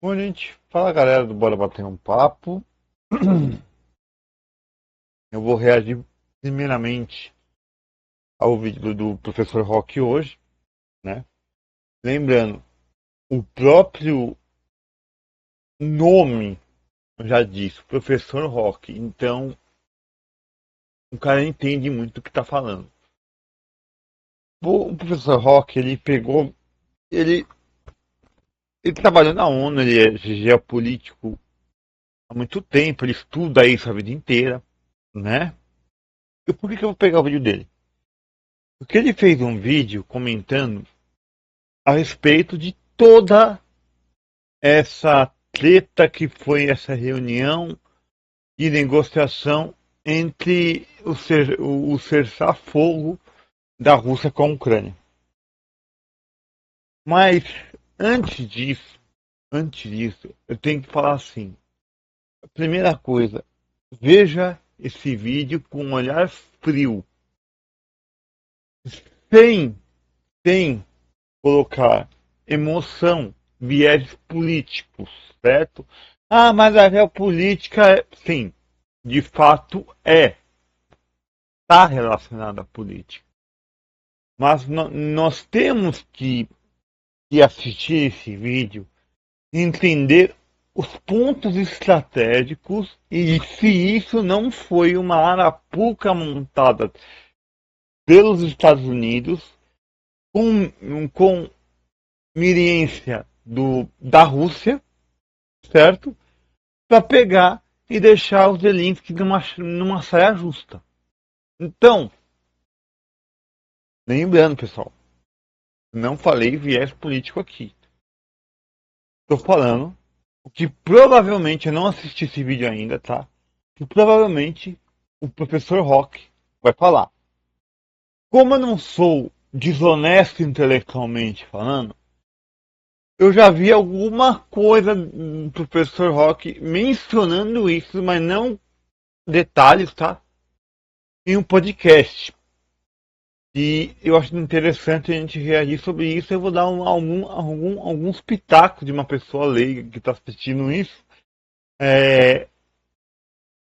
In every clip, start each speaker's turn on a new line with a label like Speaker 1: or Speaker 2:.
Speaker 1: Bom, gente, fala galera do Bora Bater um Papo. Eu vou reagir primeiramente ao vídeo do professor Rock hoje, né? Lembrando, o próprio nome já diz, professor Rock, então o cara entende muito o que está falando. O professor Rock, ele, ele trabalhou na ONU, ele é geopolítico há muito tempo, ele estuda isso a vida inteira, né? E por que eu vou pegar o vídeo dele? Porque ele fez um vídeo comentando a respeito de toda essa treta que foi essa reunião de negociação entre o cessar-fogo da Rússia com a Ucrânia. Mas antes disso, antes disso, eu tenho que falar assim. A primeira coisa, veja esse vídeo com um olhar frio, sem, sem colocar emoção, viés políticos, certo? Ah, mas a geopolítica, sim, de fato está relacionada à política. Mas nós temos que assistir esse vídeo e entender os pontos estratégicos e se isso não foi uma arapuca montada pelos Estados Unidos com miriência da Rússia, certo? Para pegar e deixar os Zelensky numa saia justa. Então, lembrando, pessoal, não falei viés político aqui. Estou falando o que provavelmente, eu não assisti esse vídeo ainda, tá? Que provavelmente o professor Rock vai falar. Como eu não sou desonesto intelectualmente falando, eu já vi alguma coisa do professor Rock mencionando isso, mas não detalhes, tá? Em um podcast. E eu acho interessante a gente reagir sobre isso. Eu vou dar alguns pitacos de uma pessoa leiga que está assistindo isso. É,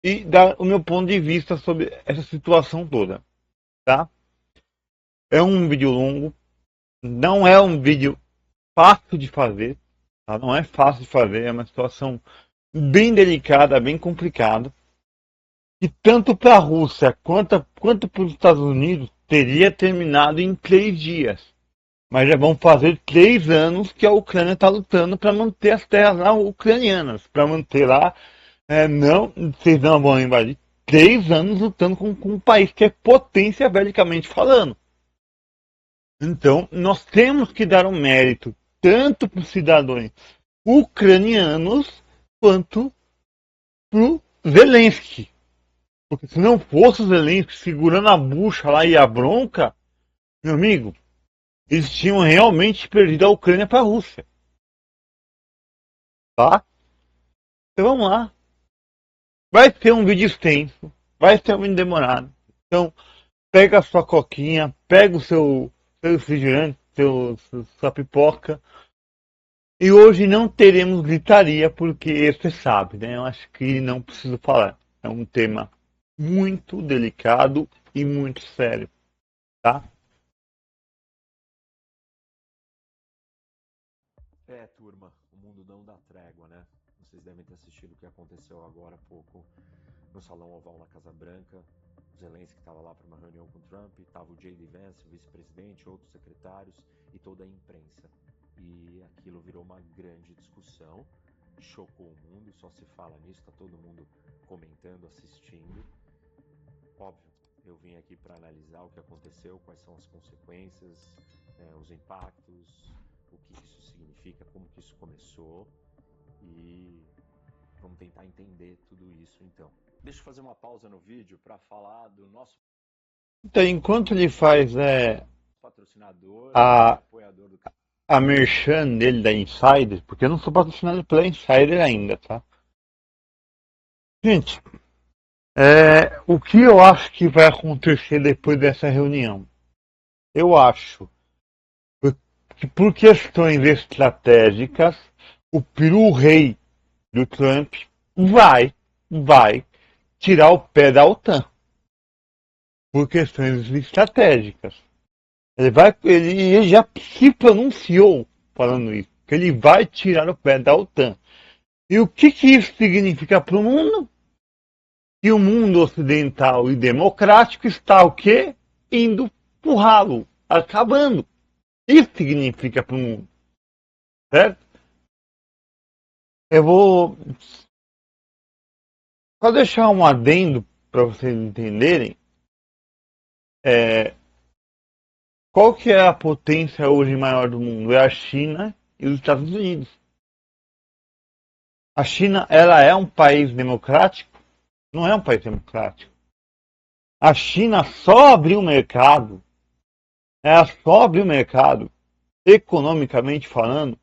Speaker 1: e dar o meu ponto de vista sobre essa situação toda. Tá? É um vídeo longo. Não é um vídeo fácil de fazer. Tá? Não é fácil de fazer. É uma situação bem delicada, bem complicada. E tanto para a Rússia quanto para os Estados Unidos teria terminado em 3 dias. Mas já vão fazer 3 anos que a Ucrânia está lutando para manter as terras lá ucranianas, para manter lá. Não, vocês não vão invadir. 3 anos lutando com um país que é potência belicamente falando. Então, nós temos que dar um mérito tanto para os cidadãos ucranianos quanto para o Zelensky. Porque se não fosse o Zelensky segurando a bucha lá e a bronca, meu amigo, eles tinham realmente perdido a Ucrânia para a Rússia. Tá? Então vamos lá. Vai ter um vídeo extenso, vai ter um vídeo demorado. Então, pega a sua coquinha, pega seu refrigerante, sua pipoca. E hoje não teremos gritaria, porque você sabe, né? Eu acho que não preciso falar. É um tema muito delicado e muito sério, tá?
Speaker 2: Turma, o mundo não dá trégua, né? Vocês devem ter assistido o que aconteceu agora há pouco no Salão Oval na Casa Branca. Zelensky estava lá para uma reunião com Trump, estava o J.D. Vance, o vice-presidente, outros secretários e toda a imprensa. E aquilo virou uma grande discussão, chocou o mundo, só se fala nisso, está todo mundo comentando, assistindo. Óbvio, eu vim aqui para analisar o que aconteceu, quais são as consequências, os impactos, o que isso significa, como que isso começou e vamos tentar entender tudo isso então. Deixa eu fazer uma pausa no vídeo para falar do nosso
Speaker 1: Então, enquanto ele faz
Speaker 2: patrocinador e
Speaker 1: a,
Speaker 2: apoiador do
Speaker 1: a merchan dele da Insider, porque eu não sou patrocinado pela Insider ainda, tá? Gente, o que eu acho que vai acontecer depois dessa reunião? Eu acho que por questões estratégicas, o peru-rei do Trump vai tirar o pé da OTAN por questões estratégicas. Ele já se pronunciou falando isso, que ele vai tirar o pé da OTAN. E o que isso significa para o mundo? Que o mundo ocidental e democrático está o quê? Indo pro ralo, acabando. Isso significa para o mundo, certo? Eu vou só deixar um adendo para vocês entenderem. Qual que é a potência hoje maior do mundo? É a China e os Estados Unidos. A China, ela é um país democrático? Não é um país democrático. A China só abriu o mercado, economicamente falando,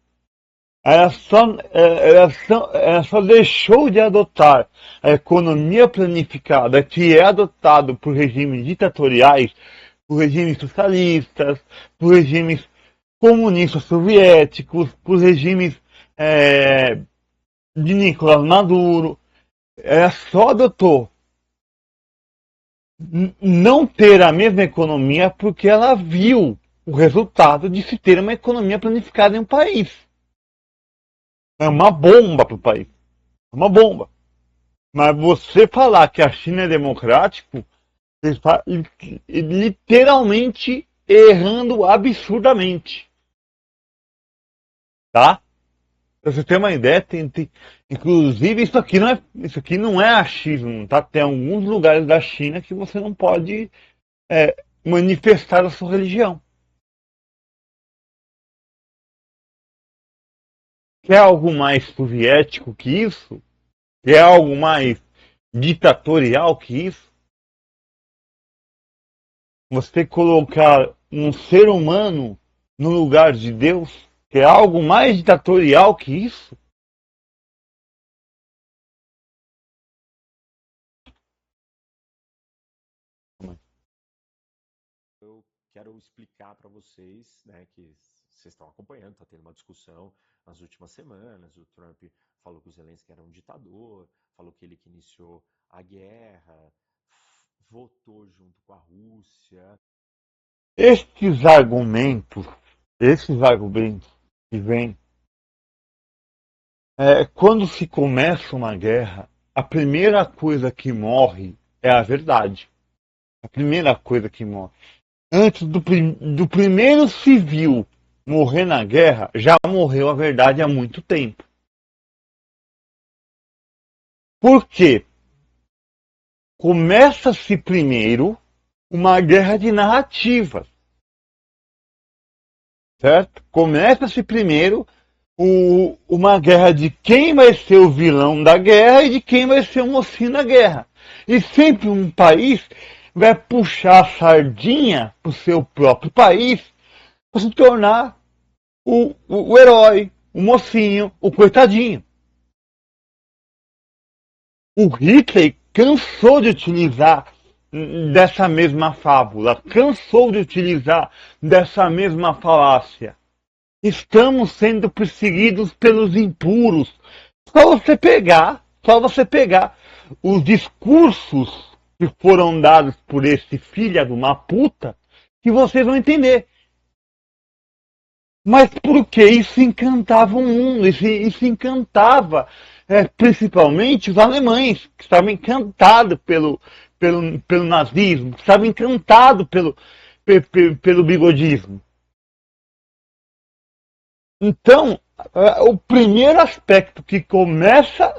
Speaker 1: ela só deixou de adotar a economia planificada que é adotado por regimes ditatoriais, por regimes socialistas, por regimes comunistas soviéticos, por regimes de Nicolás Maduro. Ela só adotou não ter a mesma economia porque ela viu o resultado de se ter uma economia planificada em um país. É uma bomba para o país. É uma bomba. Mas você falar que a China é democrático, você está literalmente errando absurdamente. Tá? Pra você ter uma ideia, inclusive isso aqui não é achismo, tá? Tem alguns lugares da China que você não pode manifestar a sua religião. Quer algo mais soviético que isso? Quer algo mais ditatorial que isso? Você colocar um ser humano no lugar de Deus? Quer algo mais ditatorial que isso?
Speaker 2: Eu quero explicar para vocês, né, que vocês estão acompanhando, está tendo uma discussão nas últimas semanas. O Trump falou que o Zelensky era um ditador, falou que ele que iniciou a guerra, votou junto com a Rússia.
Speaker 1: Estes argumentos, que vêm, quando se começa uma guerra, a primeira coisa que morre é a verdade. A primeira coisa que morre. Antes do primeiro civil morrer na guerra, já morreu a verdade há muito tempo. Por quê? Começa-se primeiro uma guerra de narrativas, certo? Começa-se primeiro uma guerra de quem vai ser o vilão da guerra e de quem vai ser o mocinho da guerra. E sempre um país vai puxar a sardinha para o seu próprio país para se tornar o herói, o mocinho, o coitadinho. O Hitler cansou de utilizar dessa mesma fábula, cansou de utilizar dessa mesma falácia. Estamos sendo perseguidos pelos impuros. Só você pegar os discursos que foram dados por esse filho de uma puta, que vocês vão entender. Mas por que isso encantava o mundo? Isso encantava principalmente os alemães, que estavam encantados pelo nazismo, que estavam encantados pelo bigodismo. Então, o primeiro aspecto que começa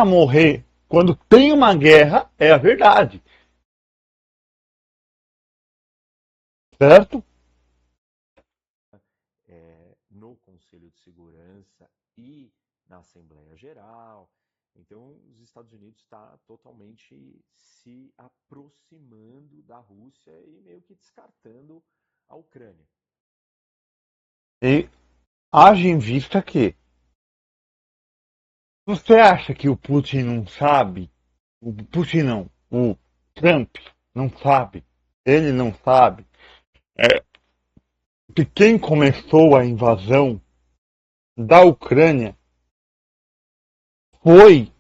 Speaker 1: a morrer quando tem uma guerra é a verdade. Certo?
Speaker 2: No Conselho de Segurança e na Assembleia Geral. Então, os Estados Unidos está totalmente se aproximando da Rússia e meio que descartando a Ucrânia.
Speaker 1: E haja em vista que você acha que o Putin não sabe? O Putin não, o Trump não sabe. Ele não sabe que quem começou a invasão da Ucrânia foi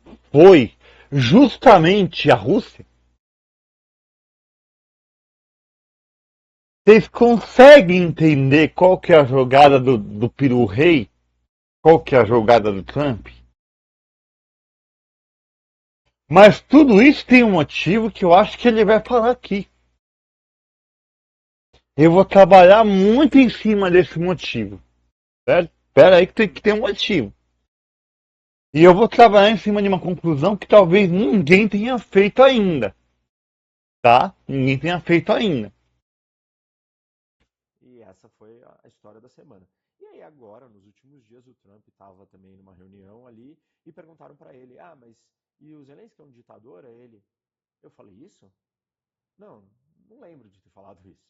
Speaker 1: justamente a Rússia. Vocês conseguem entender qual que é a jogada do Peru Rei? Qual que é a jogada do Trump? Mas tudo isso tem um motivo que eu acho que ele vai falar aqui. Eu vou trabalhar muito em cima desse motivo. Certo? Espera aí que tem que ter um motivo. E eu vou trabalhar em cima de uma conclusão que talvez ninguém tenha feito ainda. Tá? Ninguém tenha feito ainda.
Speaker 2: E essa foi a história da semana. E aí agora, nos últimos dias, o Trump estava também numa reunião ali e perguntaram para ele: "Ah, mas e o Zelensky é um ditador?" É ele. Eu falei isso? Não, não lembro de ter falado isso.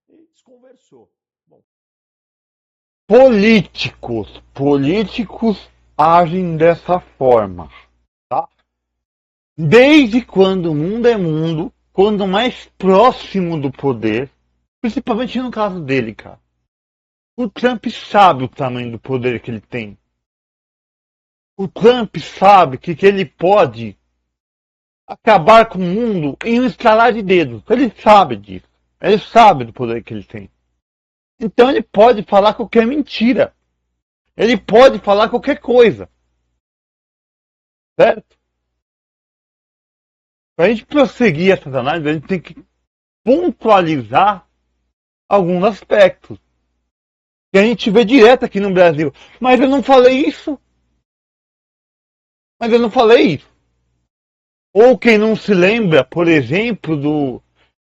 Speaker 2: E desconversou. Bom,
Speaker 1: Políticos agem dessa forma. Tá? Desde quando o mundo é mundo, quando mais próximo do poder, principalmente no caso dele, cara. O Trump sabe o tamanho do poder que ele tem. O Trump sabe que ele pode acabar com o mundo em um estalar de dedos. Ele sabe disso. Ele sabe do poder que ele tem. Então ele pode falar qualquer mentira. Ele pode falar qualquer coisa. Certo? Para a gente prosseguir essas análises, a gente tem que pontualizar alguns aspectos. Que a gente vê direto aqui no Brasil. Mas eu não falei isso. Mas eu não falei isso. Ou quem não se lembra, por exemplo, do.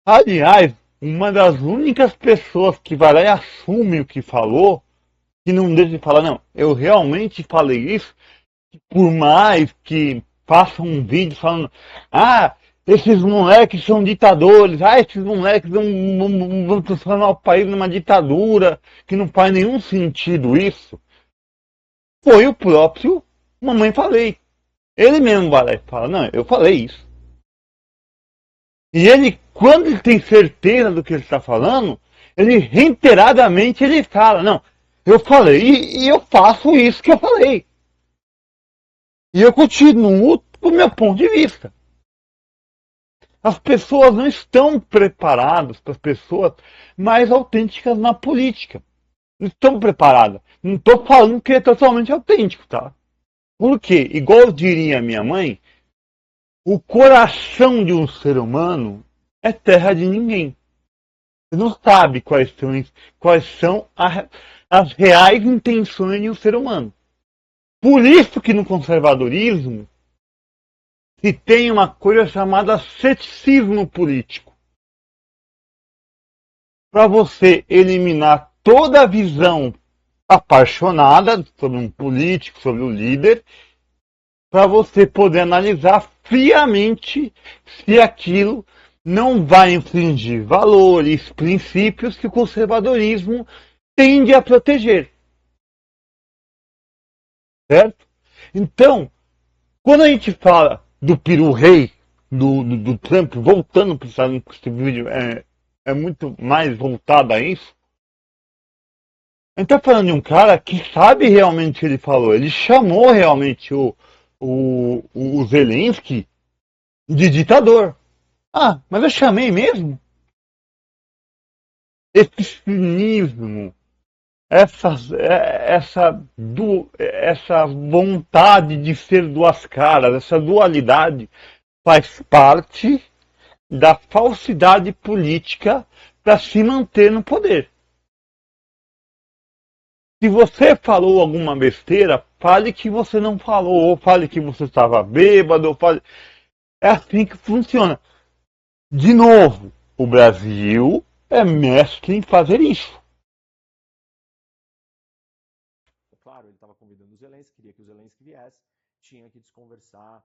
Speaker 1: Aliás, uma das únicas pessoas que vai lá e assume o que falou, que não deixa de falar, não, eu realmente falei isso, por mais que façam um vídeo falando, ah, esses moleques são ditadores, ah, esses moleques vão transformar o país numa ditadura, que não faz nenhum sentido isso. Foi o próprio Mamãe Falei. Ele mesmo vai lá e fala, não, eu falei isso. E ele, quando ele tem certeza do que ele está falando, ele reiteradamente ele fala, não, eu falei e eu faço isso que eu falei. E eu continuo com o meu ponto de vista. As pessoas não estão preparadas para as pessoas mais autênticas na política. Não estão preparadas. Não estou falando que é totalmente autêntico, tá? Porque, igual diria minha mãe, o coração de um ser humano é terra de ninguém. Você não sabe quais são as reais intenções de um ser humano. Por isso que no conservadorismo se tem uma coisa chamada ceticismo político. Para você eliminar toda a visão apaixonada sobre um político, sobre o líder, para você poder analisar friamente se aquilo não vai infringir valores, princípios que o conservadorismo tende a proteger. Certo? Então, quando a gente fala do peru rei, do Trump, voltando para esse vídeo, é muito mais voltado a isso. A gente está falando de um cara que sabe realmente o que ele falou. Ele chamou realmente o Zelensky de ditador. Ah, mas eu chamei mesmo? Esse cinismo, essa vontade de ser duas caras, essa dualidade, faz parte da falsidade política para se manter no poder. Se você falou alguma besteira, fale que você não falou, ou fale que você estava bêbado, ou fale. É assim que funciona. De novo, o Brasil é mestre em fazer isso.
Speaker 2: claro, ele estava convidando o Zelensky, queria que o Zelensky viesse, tinha que desconversar,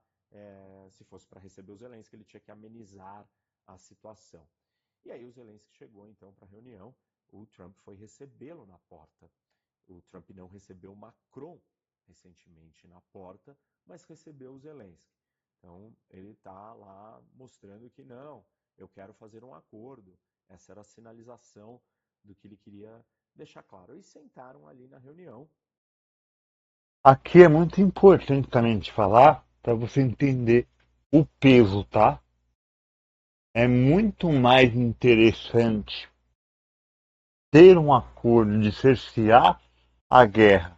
Speaker 2: se fosse para receber o Zelensky, ele tinha que amenizar a situação. E aí o Zelensky chegou então para a reunião, o Trump foi recebê-lo na porta. O Trump não recebeu o Macron recentemente na porta, mas recebeu o Zelensky. Então ele está lá mostrando que não, eu quero fazer um acordo. Essa era a sinalização do que ele queria deixar claro. E sentaram ali na reunião
Speaker 1: aqui é muito importante também de falar, para você entender o peso, tá? É muito mais interessante ter um acordo de cercear a guerra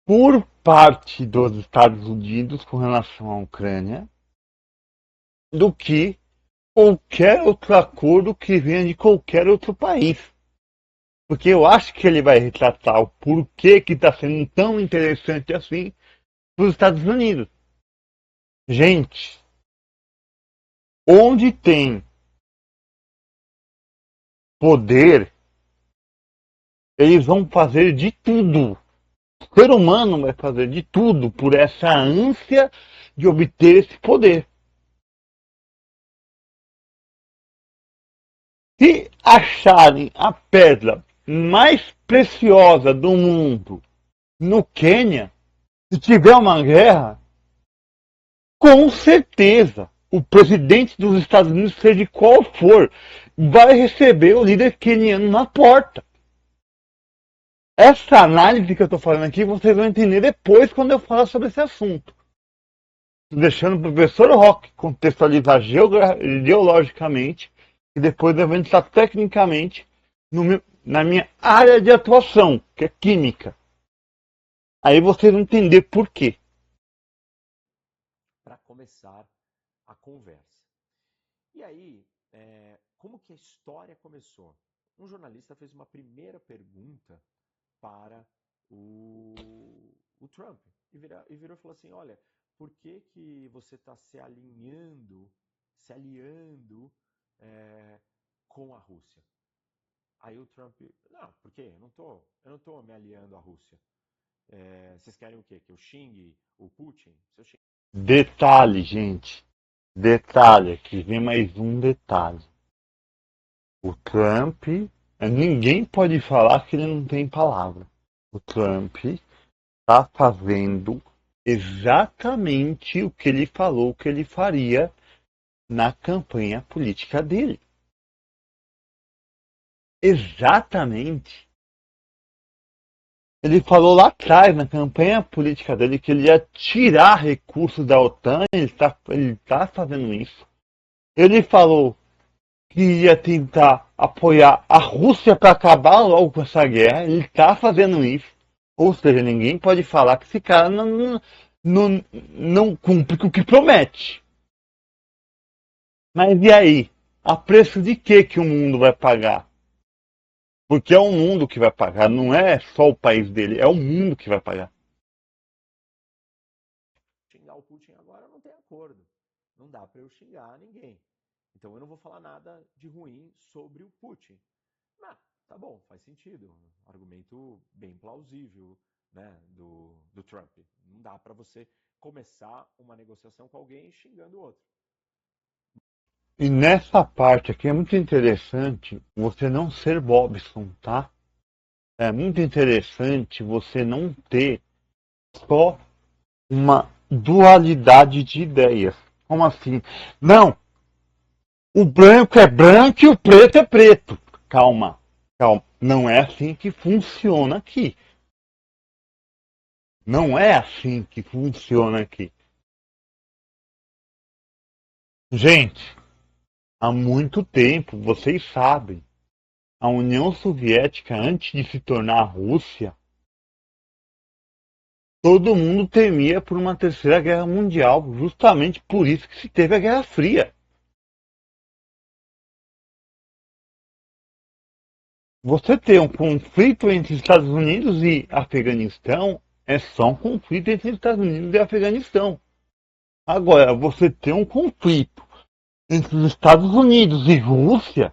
Speaker 1: por parte dos Estados Unidos com relação à Ucrânia do que qualquer outro acordo que venha de qualquer outro país. Porque eu acho que ele vai retratar o porquê que está sendo tão interessante assim para os Estados Unidos. Gente, onde tem poder, eles vão fazer de tudo. O ser humano vai fazer de tudo por essa ânsia de obter esse poder. Se acharem a pedra mais preciosa do mundo no Quênia, se tiver uma guerra, com certeza o presidente dos Estados Unidos, seja qual for, vai receber o líder queniano na porta. Essa análise que eu estou falando aqui, vocês vão entender depois quando eu falar sobre esse assunto. Deixando o professor Rock contextualizar geologicamente e depois eu vou entrar tecnicamente na minha área de atuação, que é química. Aí vocês vão entender por quê.
Speaker 2: Para começar a conversa. E aí, como que a história começou? Um jornalista fez uma primeira pergunta para o Trump e virou e falou assim: olha, por que você está se aliando com a Rússia? Aí o Trump, não, por quê? Eu não tô me aliando à Rússia. Vocês querem o quê? Que eu xingue o Putin?
Speaker 1: Detalhe, gente. Detalhe, aqui vem mais um detalhe. O Trump, ninguém pode falar que ele não tem palavra. O Trump está fazendo exatamente o que ele falou que ele faria na campanha política dele. Exatamente. Ele falou lá atrás, na campanha política dele, que ele ia tirar recursos da OTAN, ele está fazendo isso. Ele falou que ia tentar apoiar a Rússia para acabar logo com essa guerra, ele está fazendo isso. Ou seja, ninguém pode falar que esse cara não cumpre com o que promete. Mas e aí? A preço de que o mundo vai pagar? Porque é o mundo que vai pagar, não é só o país dele, é o mundo que vai pagar.
Speaker 2: Xingar o Putin agora não tem acordo. Não dá para eu xingar ninguém. Então eu não vou falar nada de ruim sobre o Putin. Mas, tá bom, faz sentido. Um argumento bem plausível, né, do Trump. Não dá para você começar uma negociação com alguém xingando o outro.
Speaker 1: E nessa parte aqui é muito interessante você não ser Bobson, tá? É muito interessante você não ter só uma dualidade de ideias. Como assim? Não! O branco é branco e o preto é preto. Calma, calma. Não é assim que funciona aqui. Não é assim que funciona aqui. Gente, há muito tempo, vocês sabem, a União Soviética, antes de se tornar a Rússia, todo mundo temia por uma terceira guerra mundial, justamente por isso que se teve a Guerra Fria. Você ter um conflito entre Estados Unidos e Afeganistão é só um conflito entre Estados Unidos e Afeganistão. Agora, você ter um conflito entre os Estados Unidos e Rússia,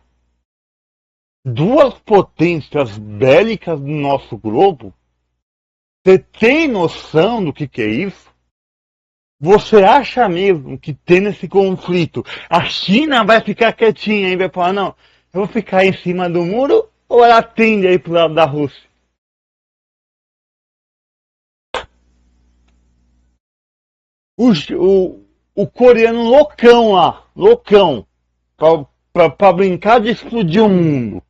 Speaker 1: duas potências bélicas do nosso globo, você tem noção do que é isso? Você acha mesmo que tendo esse conflito, a China vai ficar quietinha e vai falar, não, eu vou ficar em cima do muro, ou ela tende a ir pro lado da Rússia? O coreano loucão lá, loucão, pra brincar de explodir o mundo,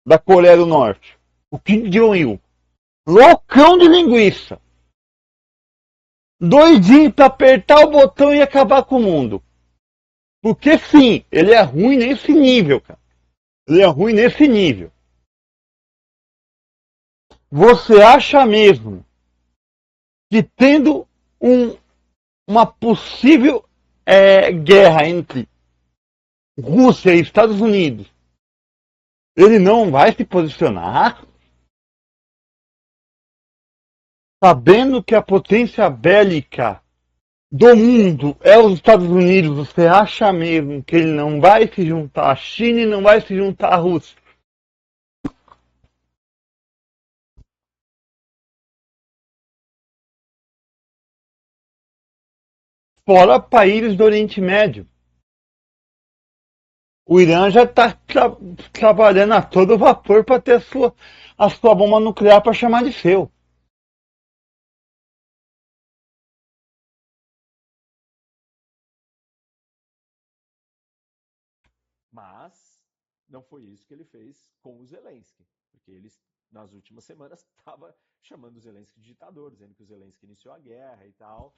Speaker 1: da Coreia do Norte, o Kim Jong-il, loucão de linguiça, doidinho pra apertar o botão e acabar com o mundo. Porque sim, ele é ruim nesse nível, cara. Ele é ruim nesse nível. Você acha mesmo que tendo uma possível guerra entre Rússia e Estados Unidos, ele não vai se posicionar? Sabendo que a potência bélica do mundo é os Estados Unidos, você acha mesmo que ele não vai se juntar à China e não vai se juntar à Rússia? Fora países do Oriente Médio. O Irã já está trabalhando a todo vapor para ter a sua bomba nuclear para chamar de seu.
Speaker 2: Mas não foi isso que ele fez com o Zelensky, porque ele, nas últimas semanas, estava chamando o Zelensky de ditador, dizendo que o Zelensky iniciou a guerra e tal.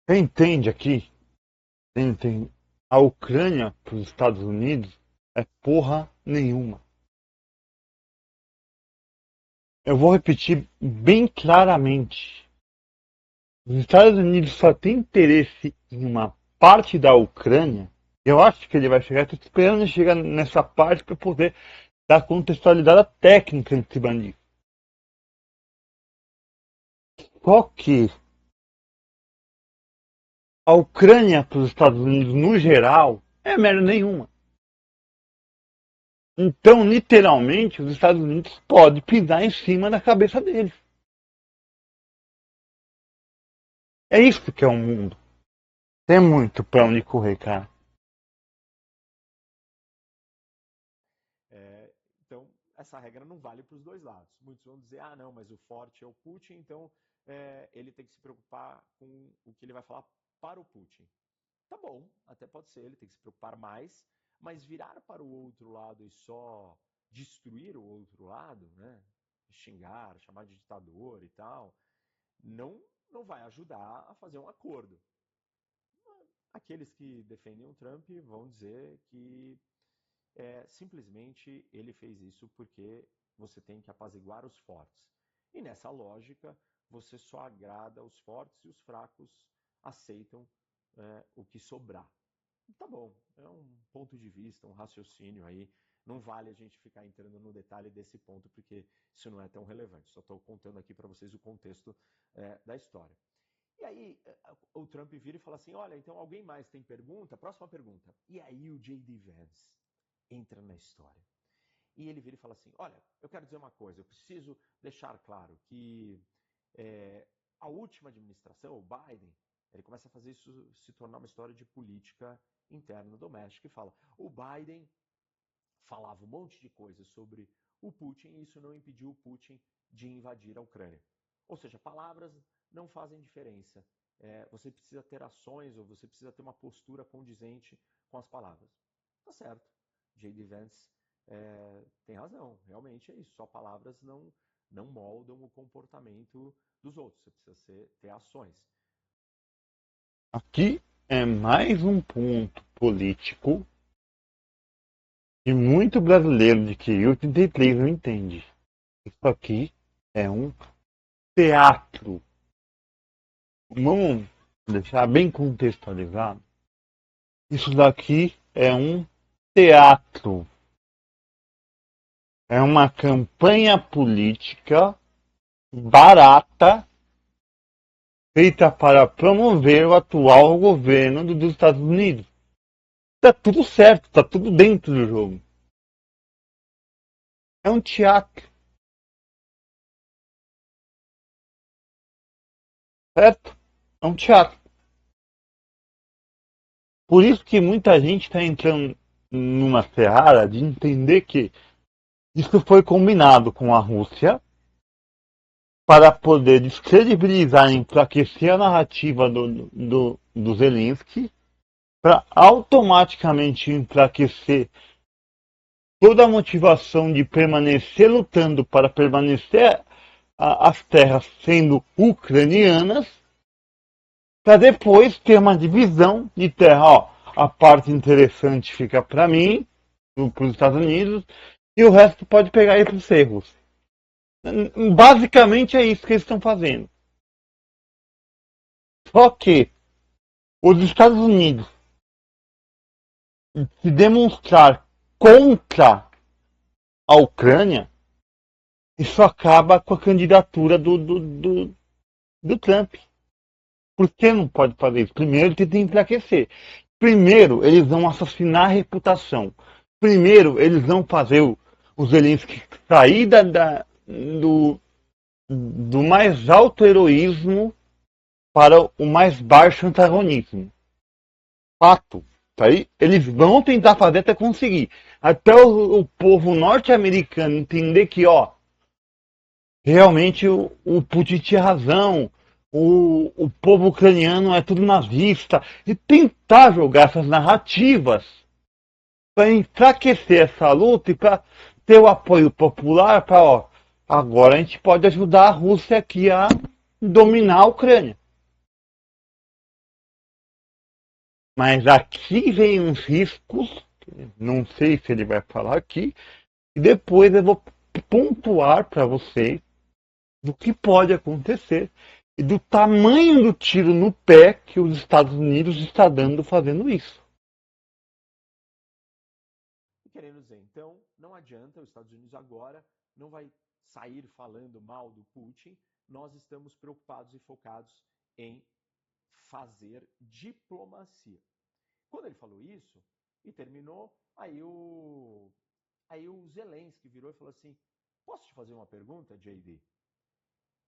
Speaker 1: Você entende aqui? Entende? A Ucrânia para os Estados Unidos é porra nenhuma. Eu vou repetir bem claramente. Os Estados Unidos só têm interesse em uma parte da Ucrânia. Eu acho que ele vai chegar, estou esperando chegar nessa parte para poder dar contextualizada técnica nesse bandido. Só que a Ucrânia para os Estados Unidos, no geral, é merda nenhuma. Então, literalmente, os Estados Unidos podem pisar em cima da cabeça deles. É isso que é o mundo. Tem muito pra onde correr, cara.
Speaker 2: Então, essa regra não vale para os dois lados. Muitos vão dizer, ah, não, mas o forte é o Putin, então ele tem que se preocupar com o que ele vai falar para o Putin. Tá bom, até pode ser, ele tem que se preocupar mais, mas virar para o outro lado e só destruir o outro lado, né? Xingar, chamar de ditador e tal, não vai ajudar a fazer um acordo. Aqueles que defendem o Trump vão dizer que simplesmente ele fez isso porque você tem que apaziguar os fortes. E nessa lógica, você só agrada os fortes e os fracos aceitam o que sobrar. Tá bom, é um ponto de vista, um raciocínio aí. Não vale a gente ficar entrando no detalhe desse ponto, porque isso não é tão relevante. Só estou contando aqui para vocês o contexto da história. E aí o Trump vira e fala assim, olha, então alguém mais tem pergunta? Próxima pergunta. E aí o J.D. Vance entra na história. E ele vira e fala assim, olha, eu quero dizer uma coisa, eu preciso deixar claro que a última administração, o Biden, ele começa a fazer isso se tornar uma história de política interna doméstica e fala, o Biden falava um monte de coisas sobre o Putin e isso não impediu o Putin de invadir a Ucrânia. Ou seja, palavras não fazem diferença. Você precisa ter ações ou você precisa ter uma postura condizente com as palavras. Tá certo. J.D. Vance tem razão, realmente é isso. Só palavras não moldam o comportamento dos outros. Você precisa ter ações.
Speaker 1: Aqui é mais um ponto político que muito brasileiro de QI 33 não entende. Isso aqui é um teatro. Vamos deixar bem contextualizado. Isso daqui é um teatro. É uma campanha política barata feita para promover o atual governo dos Estados Unidos. Tá tudo certo, tá tudo dentro do jogo. É um teatro. Certo? É um teatro. Por isso que muita gente está entrando numa seara de entender que isso foi combinado com a Rússia para poder descredibilizar e enfraquecer a narrativa do Zelensky, para automaticamente enfraquecer toda a motivação de permanecer lutando para permanecer as terras sendo ucranianas, para depois ter uma divisão de terra. Ó, a parte interessante fica para mim, para os Estados Unidos, e o resto pode pegar aí para os cerros. Basicamente é isso que eles estão fazendo. Só que os Estados Unidos se demonstrar contra a Ucrânia, isso acaba com a candidatura do Trump. Por que não pode fazer isso? Primeiro, ele tem que enfraquecer. Primeiro, eles vão assassinar a reputação. Primeiro, eles vão fazer o Zelensky sair do mais alto heroísmo para o mais baixo antagonismo. Fato. Tá aí, eles vão tentar fazer até conseguir. Até o povo norte-americano entender que, ó, realmente o Putin tinha razão, o povo ucraniano é tudo nazista, e tentar jogar essas narrativas para enfraquecer essa luta e para ter o apoio popular para, ó, agora a gente pode ajudar a Rússia aqui a dominar a Ucrânia. Mas aqui vem uns riscos, não sei se ele vai falar aqui, e depois eu vou pontuar para vocês do que pode acontecer e do tamanho do tiro no pé que os Estados Unidos está dando fazendo isso.
Speaker 2: E querendo dizer, então, não adianta, os Estados Unidos agora não vai sair falando mal do Putin, nós estamos preocupados e focados em fazer diplomacia. Quando ele falou isso e terminou, aí o Zelensky virou e falou assim: posso te fazer uma pergunta, JD?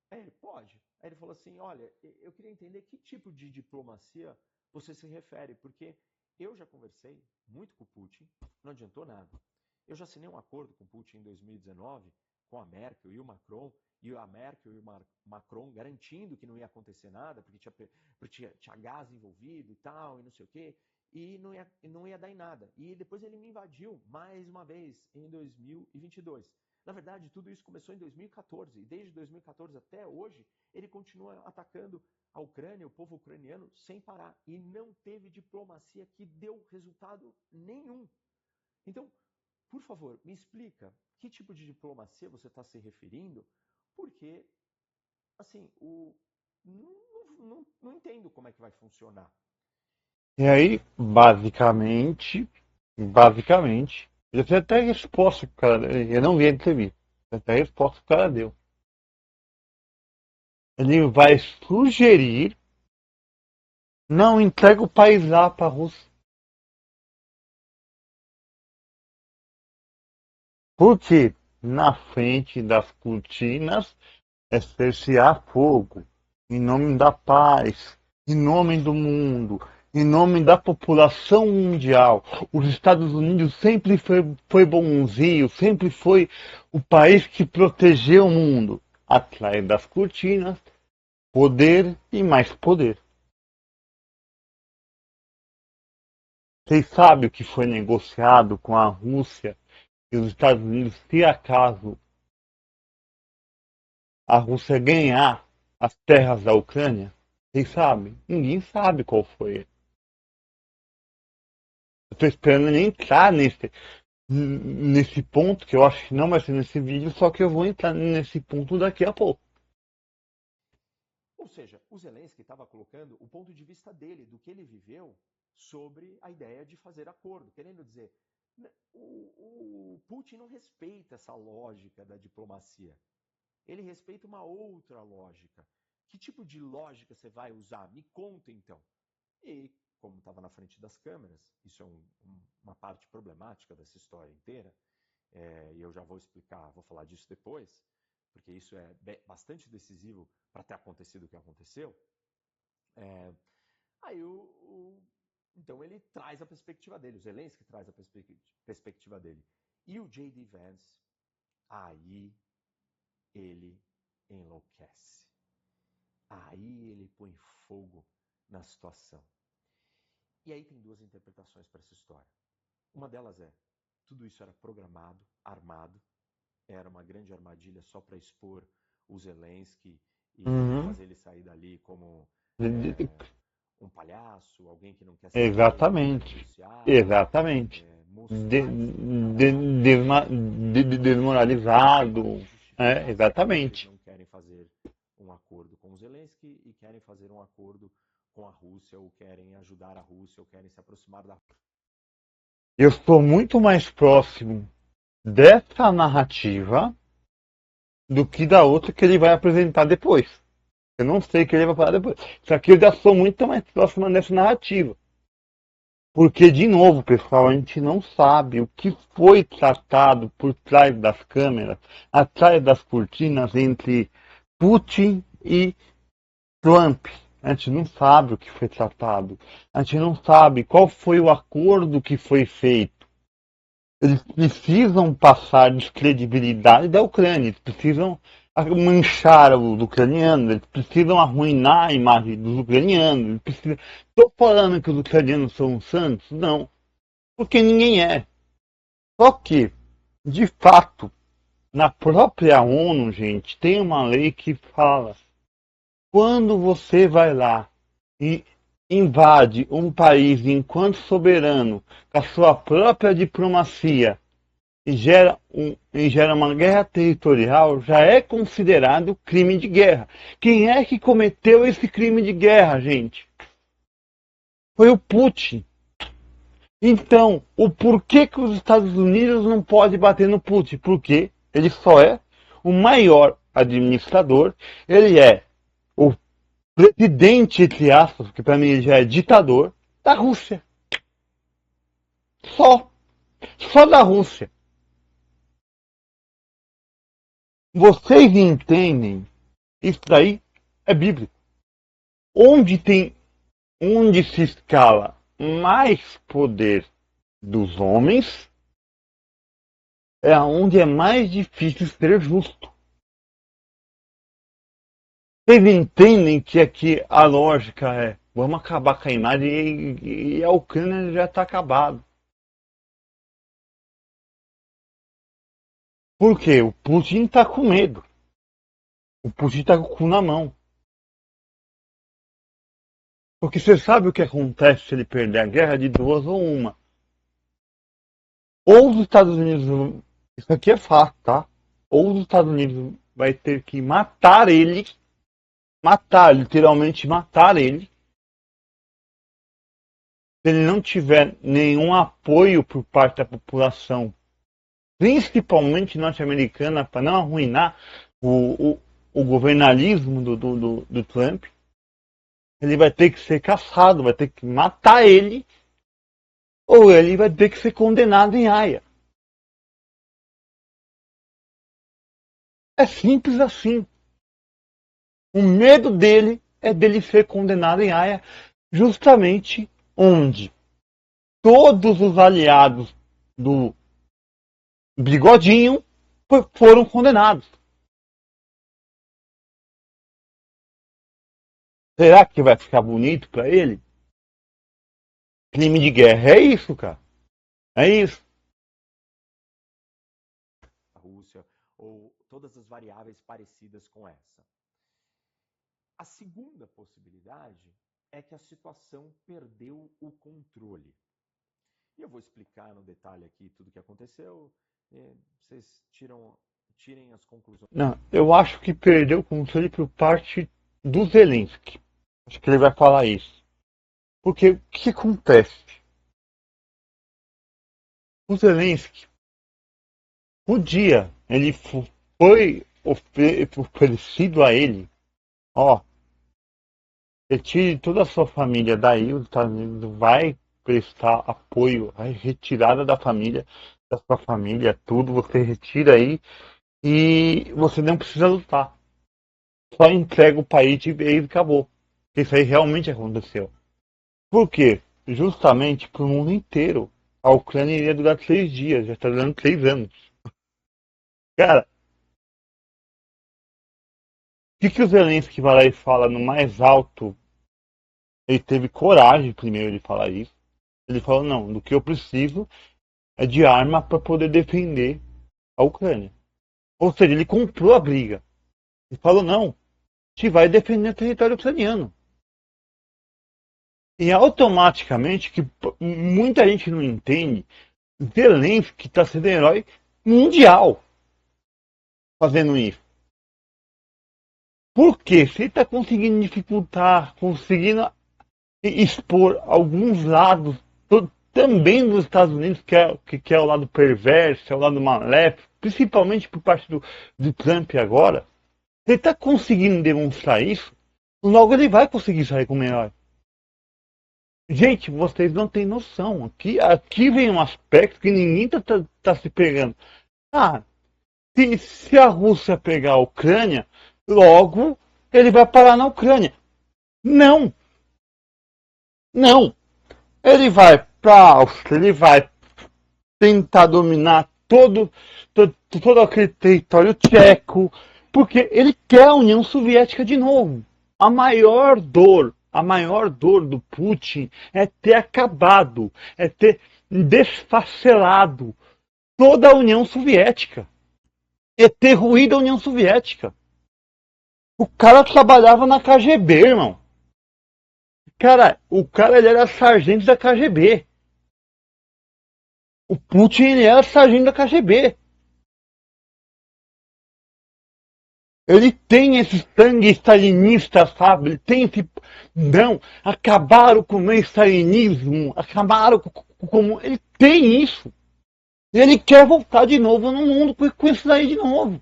Speaker 2: Aí ele, pode. Aí ele falou assim: olha, eu queria entender que tipo de diplomacia você se refere, porque eu já conversei muito com o Putin, não adiantou nada. Eu já assinei um acordo com o Putin em 2019, com a Merkel e o Macron, e a Merkel e o Macron garantindo que não ia acontecer nada, porque tinha gás envolvido e tal, e não sei o quê, e não ia dar em nada. E depois ele me invadiu mais uma vez em 2022. Na verdade, tudo isso começou em 2014, e desde 2014 até hoje, ele continua atacando a Ucrânia, o povo ucraniano, sem parar. E não teve diplomacia que deu resultado nenhum. Então, por favor, me explica que tipo de diplomacia você está se referindo, porque, assim, não entendo como é que vai funcionar.
Speaker 1: E aí, basicamente, eu sei até a resposta que o cara, eu não vi a entrevista, até a resposta que o cara deu. Ele vai sugerir, não entrega o país lá para a Rússia. Porque na frente das cortinas é cercear fogo, em nome da paz, em nome do mundo, em nome da população mundial. Os Estados Unidos sempre foi bonzinho, sempre foi o país que protegeu o mundo. Atrás das cortinas, poder e mais poder. Vocês sabem o que foi negociado com a Rússia e os Estados Unidos, se acaso a Rússia ganhar as terras da Ucrânia? Vocês sabem? Ninguém sabe qual foi. Eu estou esperando ele entrar nesse ponto, que eu acho que não vai ser nesse vídeo, só que eu vou entrar nesse ponto daqui a pouco.
Speaker 2: Ou seja, o Zelensky estava colocando o ponto de vista dele, do que ele viveu, sobre a ideia de fazer acordo, querendo dizer, o Putin não respeita essa lógica da diplomacia. Ele respeita uma outra lógica. Que tipo de lógica você vai usar? Me conta então. E, como estava na frente das câmeras, isso é uma parte problemática dessa história inteira, e eu já vou explicar, vou falar disso depois, porque isso é bastante decisivo para ter acontecido o que aconteceu. É, aí então ele traz a perspectiva dele, o Zelensky traz a perspectiva dele. E o J.D. Vance, aí ele enlouquece. Aí ele põe fogo na situação. E aí tem duas interpretações para essa história. Uma delas é, tudo isso era programado, armado, era uma grande armadilha só para expor o Zelensky e
Speaker 1: Uhum.
Speaker 2: fazer ele sair dali como
Speaker 1: De-
Speaker 2: um palhaço, alguém que não quer saber de
Speaker 1: Exatamente.
Speaker 2: negociar,
Speaker 1: Exatamente.
Speaker 2: mostrar esse desgaste
Speaker 1: Desmoralizado. É,
Speaker 2: justificar por que eles
Speaker 1: exatamente.
Speaker 2: não querem fazer um acordo com o Zelensky e querem fazer um acordo com a Rússia, ou querem ajudar a Rússia, ou querem se aproximar da
Speaker 1: Eu estou muito mais próximo dessa narrativa do que da outra que ele vai apresentar depois. Eu não sei o que ele vai falar depois. Isso aqui eu já sou muito mais próximo dessa narrativa. Porque, de novo, pessoal, a gente não sabe o que foi tratado por trás das câmeras, atrás das cortinas entre Putin e Trump. A gente não sabe o que foi tratado. A gente não sabe qual foi o acordo que foi feito. Eles precisam passar descredibilidade da Ucrânia. Eles precisam manchar os ucranianos. Eles precisam arruinar a imagem dos ucranianos. Estou falando que os ucranianos são santos? Não. Porque ninguém é. Só que, de fato, na própria ONU, gente, tem uma lei que fala: quando você vai lá e invade um país enquanto soberano, com a sua própria diplomacia, e gera uma guerra territorial, já é considerado crime de guerra. Quem é que cometeu esse crime de guerra, gente? Foi o Putin. Então, o porquê que os Estados Unidos não podem bater no Putin? Porque ele só é o maior administrador, ele é o presidente, entre aspas, que para mim ele já é ditador, da Rússia. Só. Só da Rússia. Vocês entendem? Isso daí é bíblico. Onde tem, onde se escala mais poder dos homens, é onde é mais difícil ser justo. Vocês entendem que aqui a lógica é: vamos acabar com a imagem e a Ucrânia já está acabada. Por quê? O Putin está com medo. O Putin está com o cu na mão. Porque você sabe o que acontece se ele perder a guerra? De duas ou uma. Ou os Estados Unidos. Isso aqui é fato, tá? Ou os Estados Unidos vai ter que matar ele. Matar, literalmente matar ele. Se ele não tiver nenhum apoio por parte da população, principalmente norte-americana, para não arruinar o governalismo do Trump, ele vai ter que ser caçado, vai ter que matar ele, ou ele vai ter que ser condenado em Haia. É simples assim. O medo dele é dele ser condenado em Haia, justamente onde todos os aliados do Bigodinho foram condenados. Será que vai ficar bonito para ele? Crime de guerra é isso, cara. É isso.
Speaker 2: Rússia, ou todas as variáveis parecidas com essa. A segunda possibilidade é que a situação perdeu o controle. E eu vou explicar no detalhe aqui tudo o que aconteceu. Vocês tirem as conclusões.
Speaker 1: Não, eu acho que perdeu o controle por parte do Zelensky. Acho que ele vai falar isso. Porque o que acontece? O Zelensky podia, ele foi oferecido a ele, ó, retire toda a sua família daí, os Estados Unidos vai prestar apoio à retirada da família, da sua família, tudo, você retira aí e você não precisa lutar. Só entrega o país de vez e acabou. Isso aí realmente aconteceu. Por quê? Justamente para o mundo inteiro. A Ucrânia iria durar 3 dias, já está durando 3 anos. Cara, o que o Zelensky vai lá e fala no mais alto? Ele teve coragem primeiro de falar isso. Ele falou: não, do que eu preciso é de arma para poder defender a Ucrânia. Ou seja, ele comprou a briga. E falou, não, a gente vai defender o território ucraniano. E automaticamente, que muita gente não entende, Zelensky está sendo herói mundial fazendo isso. Por quê? Se ele está conseguindo dificultar, conseguindo expor alguns lados também dos Estados Unidos, que é o lado perverso, é o lado maléfico, principalmente por parte do Trump agora, se ele está conseguindo demonstrar isso, logo ele vai conseguir sair como herói. Gente, vocês não têm noção. Aqui vem um aspecto que ninguém tá se pegando. Ah, se a Rússia pegar a Ucrânia, logo ele vai parar na Ucrânia. Não, não. Ele vai para a Áustria, ele vai tentar dominar todo aquele território tcheco, porque ele quer a União Soviética de novo. A maior dor do Putin é ter acabado, é ter desfacelado toda a União Soviética, é ter ruído a União Soviética. O cara trabalhava na KGB, irmão. Cara, ele era sargento da KGB. O Putin ele era sargento da KGB. Ele tem esse sangue stalinista, sabe? Ele tem esse. Não, acabaram com o stalinismo, acabaram com. Ele tem isso. E ele quer voltar de novo no mundo com isso daí de novo.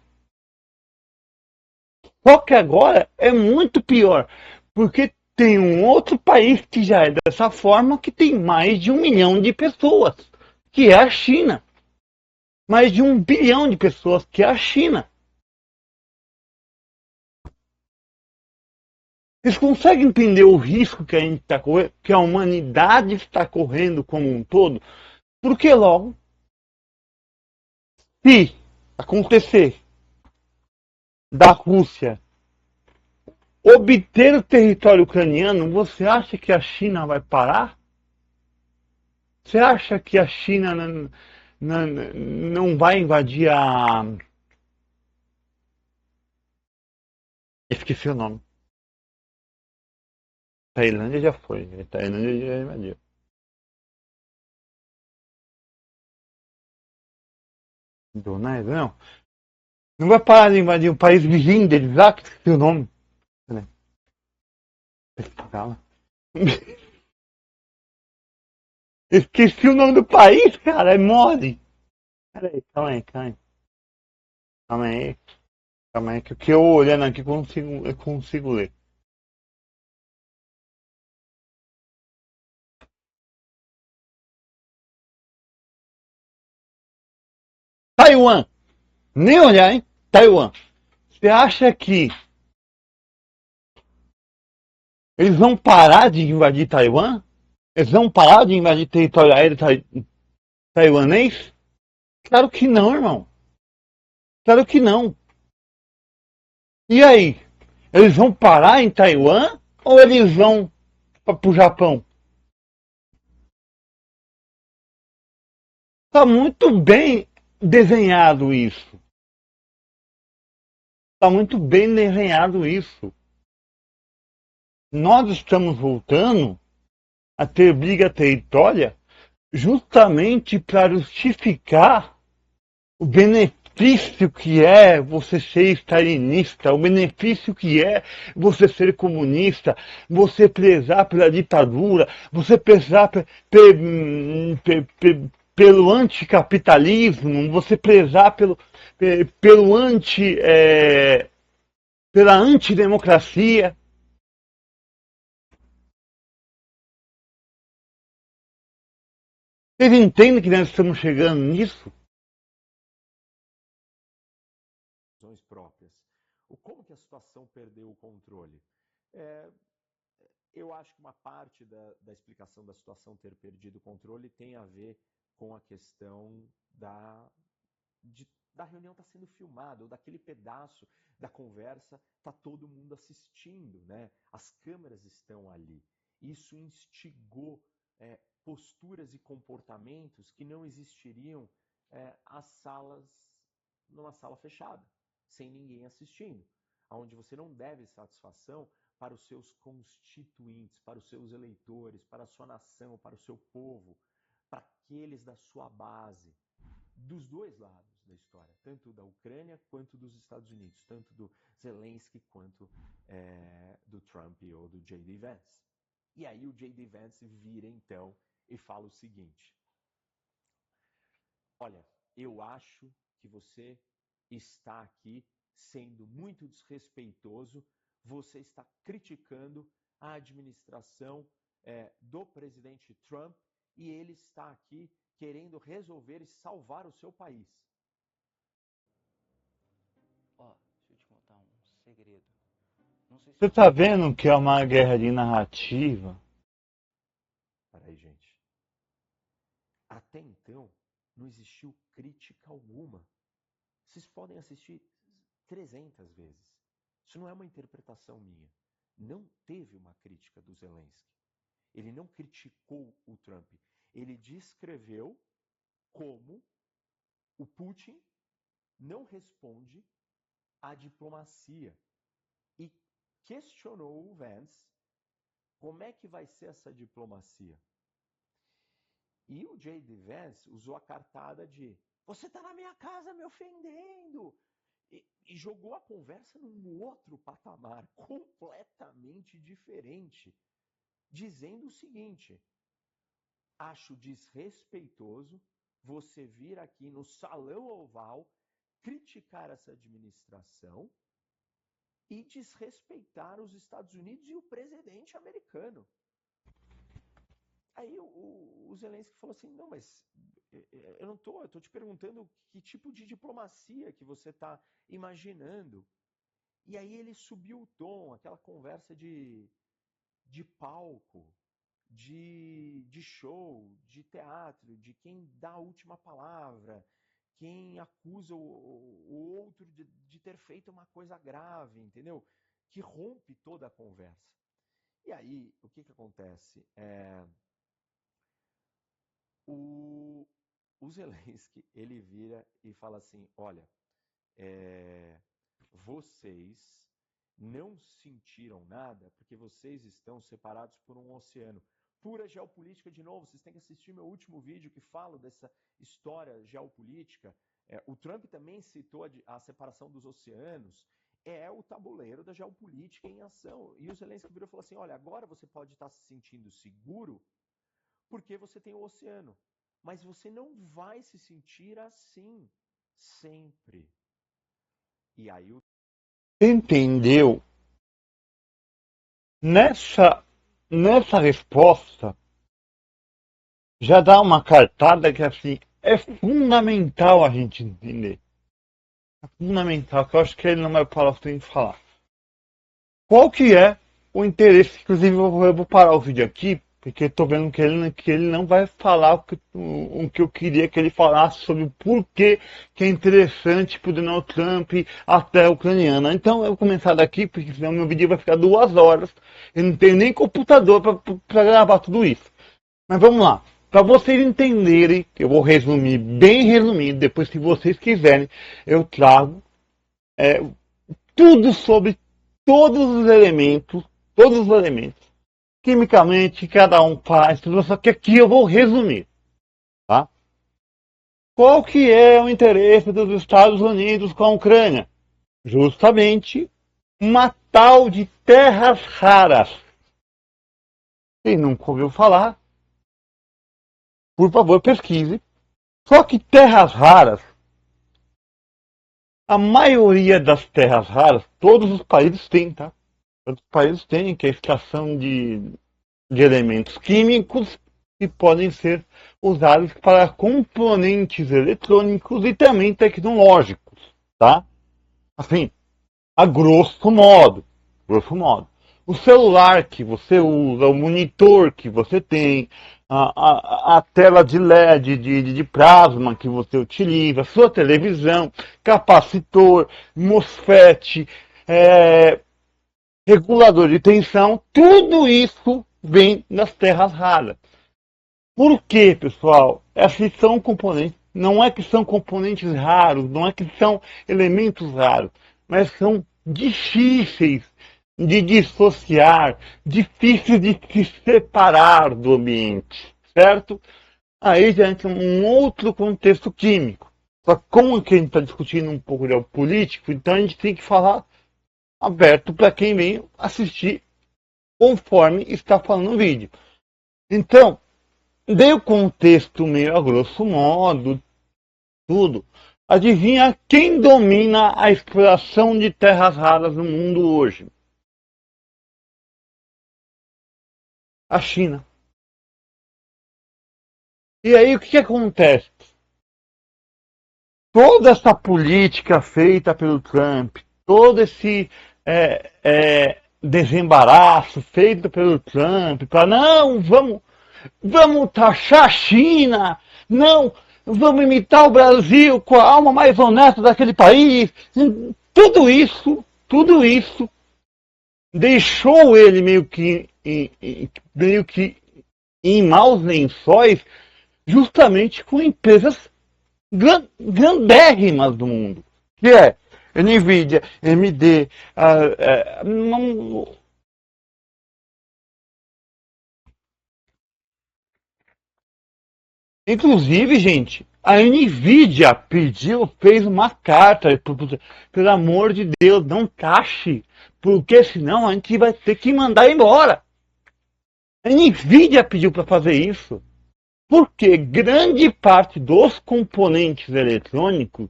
Speaker 1: Só que agora é muito pior, porque tem um outro país que já é dessa forma, que tem mais de 1 milhão de pessoas, que é a China. Mais de 1 bilhão de pessoas, que é a China. Vocês conseguem entender o risco que a gente está correndo, que a humanidade está correndo como um todo? Porque logo, se acontecer da Rússia obter o território ucraniano, você acha que a China vai parar? Você acha que a China não vai invadir a. Esqueci o nome. Tailândia já foi. Tailândia já invadiu. Indonésia? Não. Não vai parar de invadir o país vizinho deles lá, que esqueci o nome. Calma. Esqueci o nome do país, cara. É mole. Peraí, calma aí, calma aí. Calma aí. Calma aí, que o que eu olhando aqui eu consigo ler. Taiwan. Nem olhar, hein? Taiwan. Você acha que eles vão parar de invadir Taiwan? Eles vão parar de invadir território aéreo taiwanês? Claro que não, irmão. Claro que não. E aí? Eles vão parar em Taiwan ou eles vão para o Japão? Está muito bem desenhado isso. Está muito bem desenhado isso. Nós estamos voltando a ter briga territória justamente para justificar o benefício que é você ser stalinista, o benefício que é você ser comunista, você prezar pela ditadura, você prezar pelo anticapitalismo, você prezar pelo pela antidemocracia. Vocês entendem que nós estamos chegando nisso?
Speaker 2: Próprias. Como que a situação perdeu o controle? É, eu acho que uma parte da explicação da situação ter perdido o controle tem a ver com a questão da reunião estar sendo filmada, ou daquele pedaço da conversa está todo mundo assistindo, né? As câmeras estão ali. Isso instigou posturas e comportamentos que não existiriam numa sala fechada, sem ninguém assistindo. onde você não deve satisfação para os seus constituintes, para os seus eleitores, para a sua nação, para o seu povo, para aqueles da sua base, dos dois lados da história, tanto da Ucrânia quanto dos Estados Unidos, tanto do Zelensky quanto do Trump ou do J.D. Vance. E aí o J.D. Vance vira então e fala o seguinte: olha, eu acho que você está aqui sendo muito desrespeitoso, você está criticando a administração do presidente Trump e ele está aqui querendo resolver e salvar o seu país.
Speaker 3: Ó, deixa eu te contar um segredo. Não sei se
Speaker 1: Você tá vendo que é uma guerra de narrativa?
Speaker 2: Peraí, gente. Até então, não existiu crítica alguma. Vocês podem assistir 300 vezes. Isso não é uma interpretação minha. Não teve uma crítica do Zelensky. Ele não criticou o Trump. Ele descreveu como o Putin não responde à diplomacia e questionou o Vance como é que vai ser essa diplomacia. E o J.D. Vance usou a cartada de você está na minha casa me ofendendo e jogou a conversa num outro patamar completamente diferente, dizendo o seguinte: acho desrespeitoso você vir aqui no Salão Oval criticar essa administração e desrespeitar os Estados Unidos e o presidente americano. Aí o Zelensky falou assim, não, mas eu tô te perguntando que tipo de diplomacia que você está imaginando. E aí ele subiu o tom, aquela conversa de palco, de show, de teatro, de quem dá a última palavra, quem acusa o outro de ter feito uma coisa grave, entendeu? Que rompe toda a conversa. E aí, o que acontece? O Zelensky, ele vira e fala assim, olha, vocês não sentiram nada porque vocês estão separados por um oceano. Pura geopolítica de novo, vocês têm que assistir meu último vídeo que falo dessa história geopolítica. O Trump também citou a separação dos oceanos. É o tabuleiro da geopolítica em ação. E o Zelensky virou e falou assim, olha, agora você pode estar se sentindo seguro porque você tem o oceano. Mas você não vai se sentir assim sempre. E aí o
Speaker 1: Entendeu? Nessa resposta, já dá uma cartada que assim, é fundamental a gente entender. É fundamental, que eu acho que ele não vai parar sem falar. Qual que é o interesse? Inclusive eu vou parar o vídeo aqui, porque estou vendo que ele não vai falar o que eu queria que ele falasse sobre o porquê que é interessante para o Donald Trump a terra ucraniana. Então eu vou começar daqui, porque senão meu vídeo vai ficar 2 horas. Eu não tenho nem computador para gravar tudo isso. Mas vamos lá. Para vocês entenderem, eu vou resumir, bem resumido, depois se vocês quiserem, eu trago tudo sobre todos os elementos, quimicamente, cada um faz, só que aqui eu vou resumir, tá? Qual que é o interesse dos Estados Unidos com a Ucrânia? Justamente uma tal de terras raras. Quem nunca ouviu falar, por favor, pesquise. Só que terras raras, a maioria das terras raras, todos os países têm, tá? Todos os países têm, que é a extração de elementos químicos que podem ser usados para componentes eletrônicos e também tecnológicos, tá? Assim, a grosso modo. O celular que você usa, o monitor que você tem, a tela de LED, de plasma que você utiliza, sua televisão, capacitor, MOSFET, regulador de tensão, tudo isso vem das terras raras. Por quê, pessoal? Esses são componentes, não é que são componentes raros, não é que são elementos raros, mas são difíceis de dissociar, difíceis de se separar do ambiente, certo? Aí já entra um outro contexto químico. Só que como que a gente está discutindo um pouco de político, então a gente tem que falar aberto para quem vem assistir conforme está falando no vídeo. Então, dei o contexto meio a grosso modo, tudo. Adivinha quem domina a exploração de terras raras no mundo hoje? A China. E aí o que acontece? Toda essa política feita pelo Trump, todo esse desembaraço feito pelo Trump, para não, vamos taxar a China, não, vamos imitar o Brasil com a alma mais honesta daquele país. Tudo isso deixou ele meio que em maus lençóis, justamente com empresas grandérrimas do mundo, que é NVIDIA, AMD, inclusive, gente, a NVIDIA fez uma carta, pelo amor de Deus, não taxe, porque senão a gente vai ter que mandar embora. A NVIDIA pediu para fazer isso. Porque grande parte dos componentes eletrônicos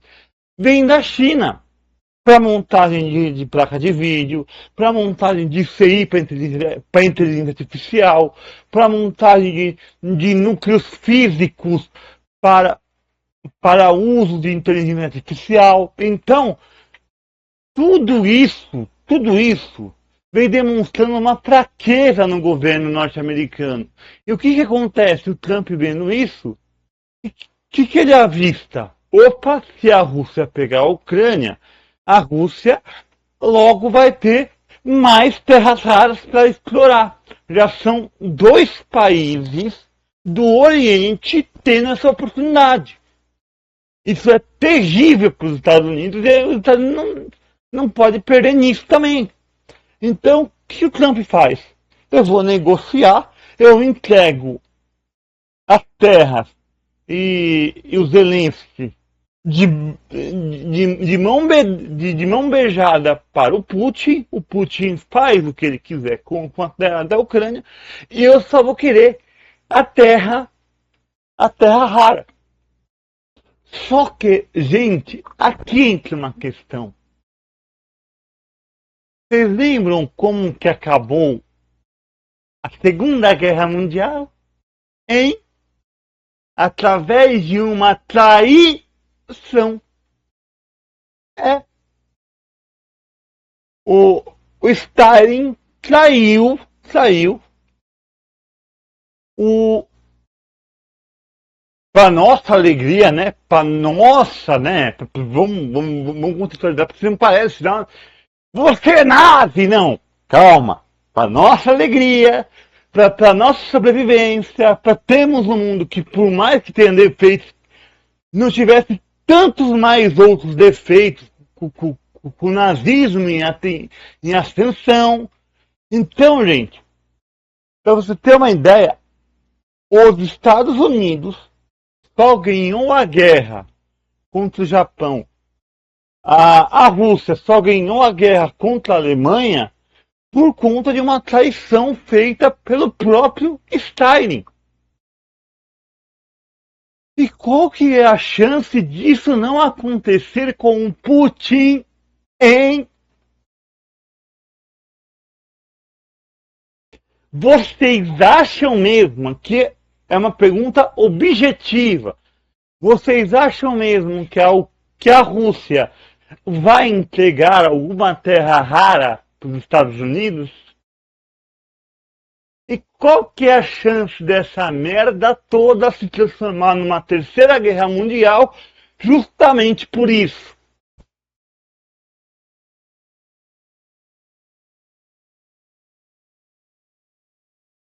Speaker 1: vem da China. Para montagem de placa de vídeo, para montagem de CI para inteligência artificial, para montagem de núcleos físicos para uso de inteligência artificial. Então, tudo isso vem demonstrando uma fraqueza no governo norte-americano. E o que acontece? O Trump vendo isso, o que ele avista? Opa, se a Rússia pegar a Ucrânia, a Rússia logo vai ter mais terras raras para explorar. Já são 2 países do Oriente tendo essa oportunidade. Isso é terrível para os Estados Unidos e os Estados Unidos não pode perder nisso também. Então, o que o Trump faz? Eu vou negociar, eu entrego as terras e os Zelensky de mão beijada para o Putin faz o que ele quiser com a terra da Ucrânia, e eu só vou querer a terra rara. Só que, gente, aqui entra uma questão. Vocês lembram como que acabou a Segunda Guerra Mundial? Hein? Através de uma traição. O Stalin traiu para nossa alegria, né? Para nossa, né? Vamos contextualizar, porque não parece, não. Você é nazi, não. Calma. Para nossa alegria, para nossa sobrevivência, para termos um mundo que, por mais que tenha defeitos, não tivesse tantos mais outros defeitos com o nazismo em ascensão. Então, gente, para você ter uma ideia, os Estados Unidos só ganhou a guerra contra o Japão. A Rússia só ganhou a guerra contra a Alemanha por conta de uma traição feita pelo próprio Stalin. E qual que é a chance disso não acontecer com o Putin, hein? Vocês acham mesmo que é uma pergunta objetiva? Vocês acham mesmo que a Rússia vai entregar alguma terra rara para os Estados Unidos? E qual que é a chance dessa merda toda se transformar numa terceira guerra mundial justamente por isso?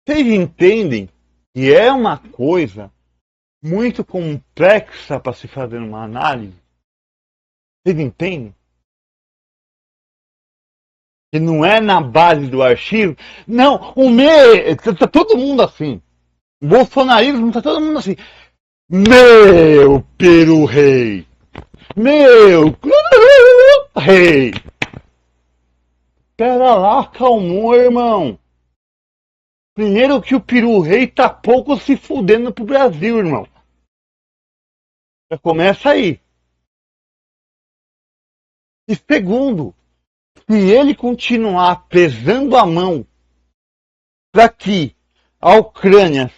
Speaker 1: Vocês entendem que é uma coisa muito complexa para se fazer uma análise? Vocês entendem? que não é na base do archivo. Não, o meu. Tá todo mundo assim. Bolsonarismo tá todo mundo assim. Meu peru rei. Meu rei. Pera lá, calmou, irmão. Primeiro que o peru rei tá pouco se fudendo pro Brasil, irmão. Já começa aí. E segundo, se ele continuar pesando a mão para que a Ucrânia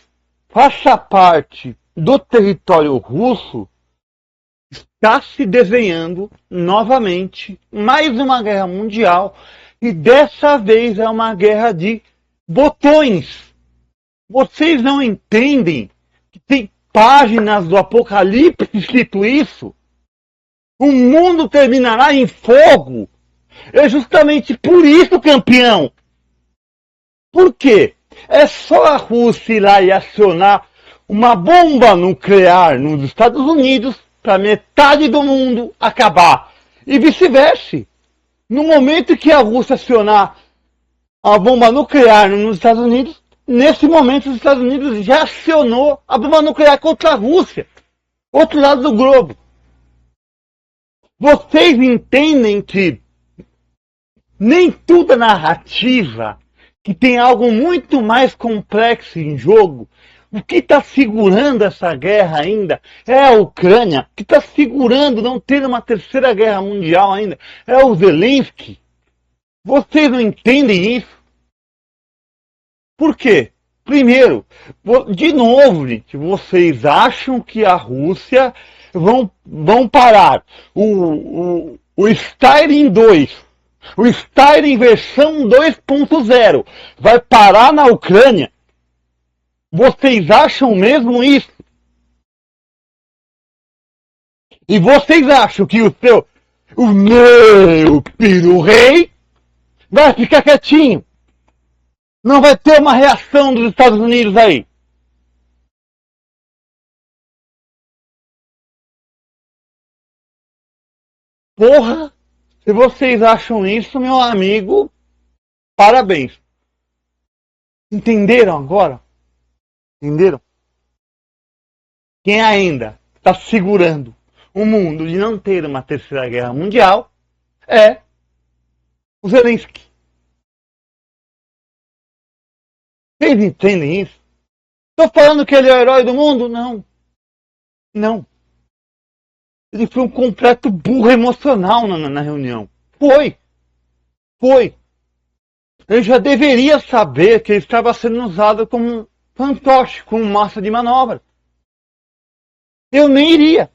Speaker 1: faça parte do território russo, está se desenhando novamente mais uma guerra mundial e dessa vez é uma guerra de botões. Vocês não entendem que tem páginas do Apocalipse escrito isso? O mundo terminará em fogo. É justamente por isso, campeão. Por quê? É só a Rússia ir lá e acionar uma bomba nuclear nos Estados Unidos para metade do mundo acabar. E vice-versa. No momento que a Rússia acionar a bomba nuclear nos Estados Unidos, nesse momento os Estados Unidos já acionou a bomba nuclear contra a Rússia. Outro lado do globo. Vocês entendem que nem tudo é narrativa, que tem algo muito mais complexo em jogo. O que está segurando essa guerra ainda é a Ucrânia. O que está segurando não ter uma terceira guerra mundial ainda é o Zelensky. Vocês não entendem isso? Por quê? Primeiro, de novo, gente, vocês acham que a Rússia vão parar o Styling 2. O Styling versão 2.0 vai parar na Ucrânia? Vocês acham mesmo isso? E vocês acham que o meu peru rei vai ficar quietinho? Não vai ter uma reação dos Estados Unidos aí? Porra! Se vocês acham isso, meu amigo, parabéns. Entenderam agora? Entenderam? Quem ainda está segurando o mundo de não ter uma terceira guerra mundial é o Zelensky. Vocês entendem isso? Estou falando que ele é o herói do mundo? Não. Não. Ele foi um completo burro emocional na reunião. Foi. Ele já deveria saber que ele estava sendo usado como fantoche, como massa de manobra. Eu nem iria.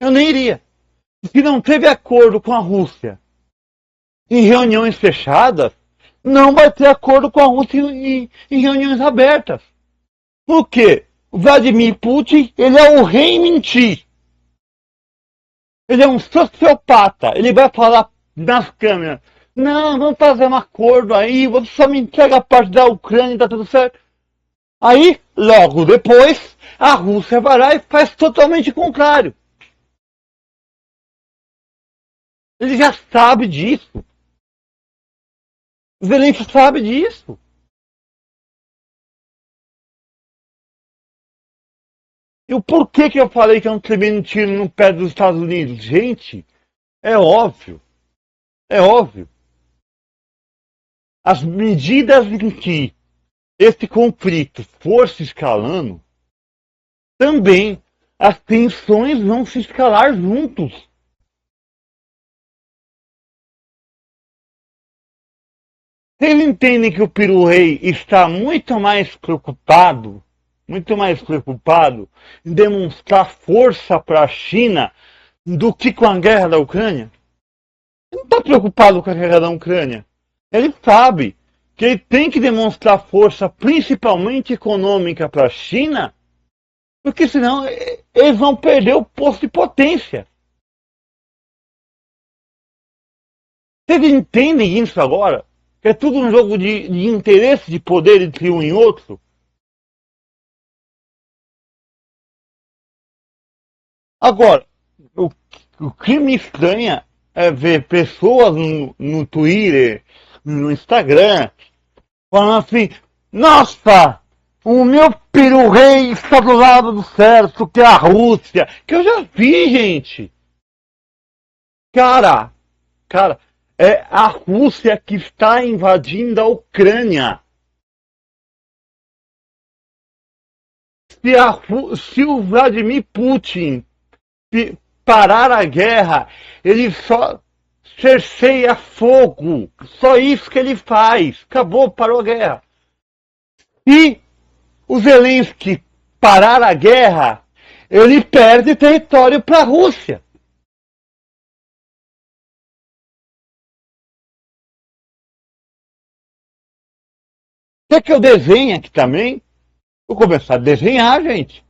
Speaker 1: Se não teve acordo com a Rússia em reuniões fechadas, não vai ter acordo com a Rússia em reuniões abertas. Por quê? O Vladimir Putin, ele é o rei em mentir. Ele é um sociopata. Ele vai falar nas câmeras: não, vamos fazer um acordo aí, você só me entrega a parte da Ucrânia e tá tudo certo. Aí, logo depois, a Rússia vai lá e faz totalmente o contrário. Ele já sabe disso. O Zelensky sabe disso. E o porquê que eu falei que é um tremendo tiro no pé dos Estados Unidos? Gente, é óbvio. As medidas em que esse conflito for se escalando, também as tensões vão se escalar juntos. Vocês entendem que o peru rei está muito mais preocupado em demonstrar força para a China do que com a guerra da Ucrânia? Ele não está preocupado com a guerra da Ucrânia. Ele sabe que ele tem que demonstrar força, principalmente econômica, para a China, porque senão eles vão perder o posto de potência. Vocês entendem isso agora? Que é tudo um jogo de interesse, de poder entre um e outro? Agora, o que me estranha ver pessoas no Twitter, no Instagram, falando assim, nossa, o meu peru-rei está do lado do certo, que é a Rússia. Que eu já vi, gente. Cara, é a Rússia que está invadindo a Ucrânia. Se o Vladimir Putin parar a guerra, ele só cerceia fogo. Só isso que ele faz. Acabou, parou a guerra. E o Zelensky parar a guerra, ele perde território para a Rússia. Quer que eu desenhe aqui também? Vou começar a desenhar, gente.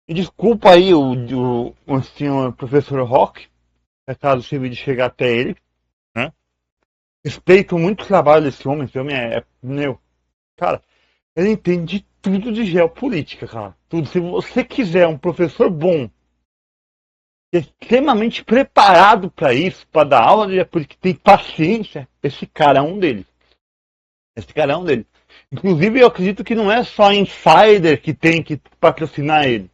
Speaker 1: E desculpa aí o senhor professor Rock, caso esse vídeo chegar até ele, né? Respeito muito o trabalho desse homem, esse homem meu, cara, ele entende tudo de geopolítica, cara. Tudo. Se você quiser um professor bom, extremamente preparado para isso, para dar aula de geopolítica, que tem paciência, esse cara é um deles. Esse cara é um deles. Inclusive, eu acredito que não é só insider que tem que patrocinar ele.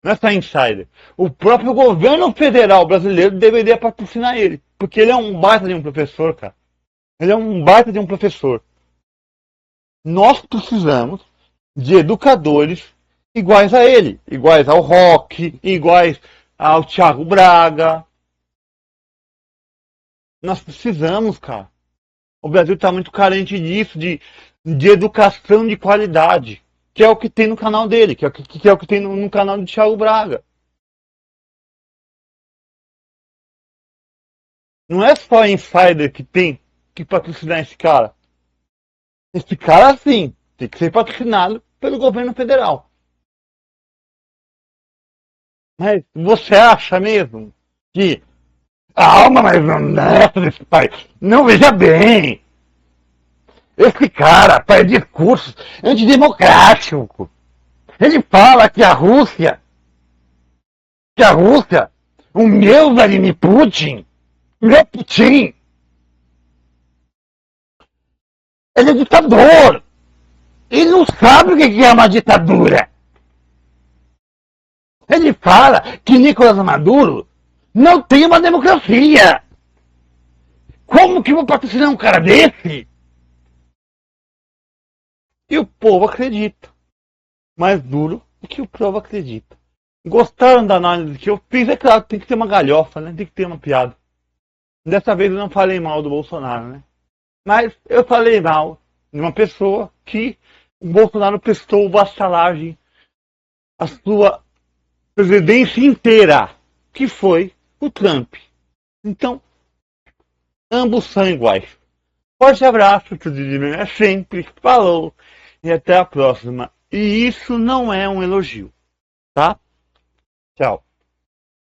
Speaker 1: Não é só insider. O próprio governo federal brasileiro deveria patrocinar ele. Porque ele é um baita de um professor, cara. Ele é um baita de um professor. Nós precisamos de educadores iguais a ele. Iguais ao Rock, iguais ao Thiago Braga. Nós precisamos, cara. O Brasil está muito carente disso, de educação de qualidade. Que é o que tem no canal dele, que é o que tem no canal do Thiago Braga. Não é só insider que tem que patrocinar esse cara. Esse cara, sim, tem que ser patrocinado pelo governo federal. Mas você acha mesmo que a alma mais honesta desse país não veja bem? Esse cara faz discursos antidemocráticos. Ele fala que a Rússia, o meu Vladimir Putin, ele é ditador. Ele não sabe o que é uma ditadura. Ele fala que Nicolás Maduro não tem uma democracia. Como que eu vou patrocinar um cara desse? E o povo acredita. Mais duro do que o povo acredita. Gostaram da análise que eu fiz? É claro, tem que ter uma galhofa, né? Tem que ter uma piada. Dessa vez eu não falei mal do Bolsonaro, né? Mas eu falei mal de uma pessoa que o Bolsonaro prestou vassalagem à sua presidência inteira, que foi o Trump. Então, ambos são iguais. Forte abraço, tudo de bem, sempre, falou e até a próxima. E isso não é um elogio, tá? Tchau.